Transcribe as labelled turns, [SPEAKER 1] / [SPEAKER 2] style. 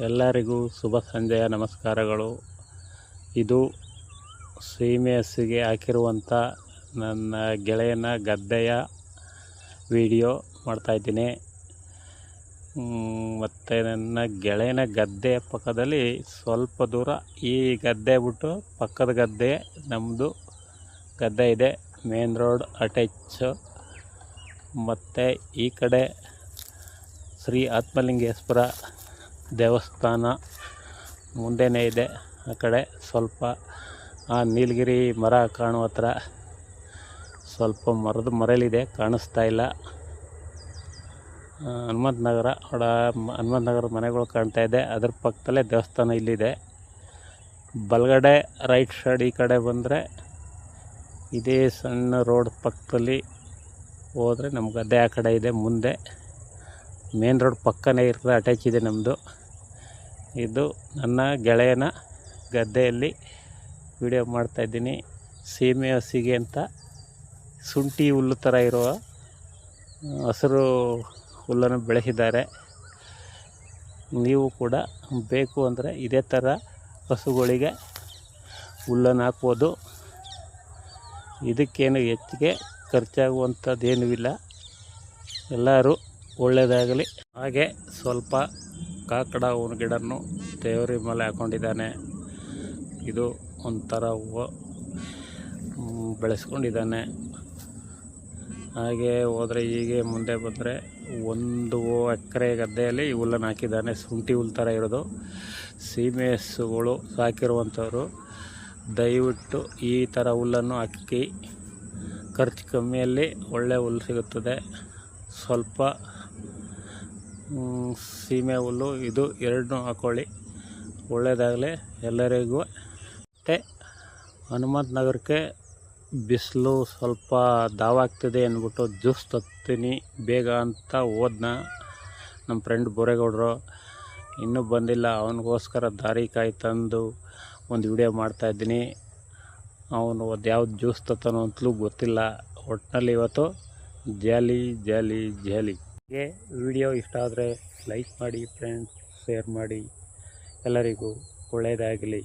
[SPEAKER 1] ಎಲ್ಲರಿಗೂ ಶುಭ ಸಂಜೆಯ ನಮಸ್ಕಾರಗಳು. ಇದು ಸೀಮೆ ಹಸಿಗೆ ಹಾಕಿರುವಂಥ ನನ್ನ ಗೆಳೆಯನ ಗದ್ದೆಯ ವಿಡಿಯೋ ಮಾಡ್ತಾಯಿದ್ದೀನಿ. ಮತ್ತು ನನ್ನ ಗೆಳೆಯನ ಗದ್ದೆ ಪಕ್ಕದಲ್ಲಿ ಸ್ವಲ್ಪ ದೂರ ಈ ಗದ್ದೆ ಬಿಟ್ಟು ಪಕ್ಕದ ಗದ್ದೆ ನಮ್ಮದು ಗದ್ದೆ ಇದೆ. Main road attach. ಮತ್ತು ಈ ಕಡೆ ಶ್ರೀ ಆತ್ಮಲಿಂಗೇಶ್ವರ ದೇವಸ್ಥಾನ ಮುಂದೆನೇ ಇದೆ. ಆ ಕಡೆ ಸ್ವಲ್ಪ ಆ ನೀಲಗಿರಿ ಮರ ಕಾಣುವ ಹತ್ರ ಸ್ವಲ್ಪ ಮರದ ಮರಳಿದೆ, ಕಾಣಿಸ್ತಾ ಇಲ್ಲ. ಹನುಮಂತ ನಗರ ಹನುಮಂತ ನಗರ ಮನೆಗಳು ಕಾಣ್ತಾ ಇದೆ. ಅದ್ರ ಪಕ್ಕದಲ್ಲೇ ದೇವಸ್ಥಾನ ಇಲ್ಲಿದೆ. ಬಲಗಡೆ ರೈಟ್ ಸೈಡ್ ಈ ಕಡೆ ಬಂದರೆ ಇದೇ ಸಣ್ಣ ರೋಡ್ ಪಕ್ಕದಲ್ಲಿ ಹೋದರೆ ನಮ್ಮ ಗದ್ದೆ ಆ ಕಡೆ ಇದೆ. ಮುಂದೆ ಮೇನ್ ರೋಡ್ ಪಕ್ಕನೇ ಇರ್ತದೆ, ಅಟ್ಯಾಚ್ ಇದೆ ನಮ್ಮದು. ಇದು ನನ್ನ ಗೆಳೆಯನ ಗದ್ದೆಯಲ್ಲಿ ವಿಡಿಯೋ ಮಾಡ್ತಾಯಿದ್ದೀನಿ. ಸೀಮೆ ಹಸಿಗೆ ಅಂತ ಶುಂಠಿ ಹುಲ್ಲು ಥರ ಇರುವ ಹಸಿರು ಹುಲ್ಲನ್ನು ಬೆಳೆಸಿದ್ದಾರೆ. ನೀವು ಕೂಡ ಬೇಕು ಅಂದರೆ ಇದೇ ಥರ ಹಸುಗಳಿಗೆ ಹುಲ್ಲನ್ನು ಹಾಕ್ಬೋದು. ಇದಕ್ಕೇನು ಹೆಚ್ಚಿಗೆ ಖರ್ಚಾಗುವಂಥದ್ದೇನೂ ಇಲ್ಲ. ಎಲ್ಲರೂ ಒಳ್ಳೆಯದಾಗಲಿ. ಹಾಗೆ ಸ್ವಲ್ಪ ಕಾಕಡ ಹೂವಿನ ಗಿಡನ್ನು ದೇವರ ಮೇಲೆ ಹಾಕ್ಕೊಂಡಿದ್ದಾನೆ. ಇದು ಒಂಥರ ಹೂವು ಬೆಳೆಸ್ಕೊಂಡಿದ್ದಾನೆ. ಹಾಗೆ ಹೋದರೆ ಹೀಗೆ ಮುಂದೆ ಬಂದರೆ 1 ಎಕರೆ ಗದ್ದೆಯಲ್ಲಿ ಹುಲ್ಲನ್ನು ಹಾಕಿದ್ದಾನೆ. ಶುಂಠಿ ಹುಲ್ಲು ಥರ ಇರೋದು. ಸೀಮೆ ಹಸುಗಳು ಸಾಕಿರುವಂಥವ್ರು ದಯವಿಟ್ಟು ಈ ಥರ ಹುಲ್ಲನ್ನು ಹಾಕಿ. ಖರ್ಚು ಕಮ್ಮಿಯಲ್ಲಿ ಒಳ್ಳೆ ಹುಲ್ಲು ಸಿಗುತ್ತದೆ. ಸ್ವಲ್ಪ ಸೀಮೆ ಹುಲ್ಲು ಇದು ಎರಡನ್ನೂ ಹಾಕ್ಕೊಳ್ಳಿ, ಒಳ್ಳೆಯದಾಗಲಿ ಎಲ್ಲರಿಗೂ. ಮತ್ತು ಹನುಮಂತ ನಗರಕ್ಕೆ ಬಿಸಿಲು ಸ್ವಲ್ಪ ದಾವಾಗ್ತಿದೆ ಅಂದ್ಬಿಟ್ಟು ಜ್ಯೂಸ್ ತರ್ತೀನಿ ಬೇಗ ಅಂತ ಹೋದ್ನ ನಮ್ಮ ಫ್ರೆಂಡ್ ಬೋರೇಗೌಡರು. ಇನ್ನೂ ಬಂದಿಲ್ಲ. ಅವನಿಗೋಸ್ಕರ ದಾರಿಕಾಯಿ ತಂದು ಒಂದು ವಿಡಿಯೋ ಮಾಡ್ತಾಯಿದ್ದೀನಿ. ಅವನು ಅದು ಯಾವ್ದು ಜ್ಯೂಸ್ ತತ್ತಾನೋ ಅಂತಲೂ ಗೊತ್ತಿಲ್ಲ. ಒಟ್ಟಿನಲ್ಲಿ ಇವತ್ತು ಜಾಲಿ ಜಾಲಿ ಜಾಲಿ. ಹೀಗೆ ವಿಡಿಯೋ ಇಷ್ಟ ಆದರೆ ಲೈಕ್ ಮಾಡಿ ಫ್ರೆಂಡ್ಸ್, ಶೇರ್ ಮಾಡಿ. ಎಲ್ಲರಿಗೂ ಒಳ್ಳೆಯದಾಗಲಿ.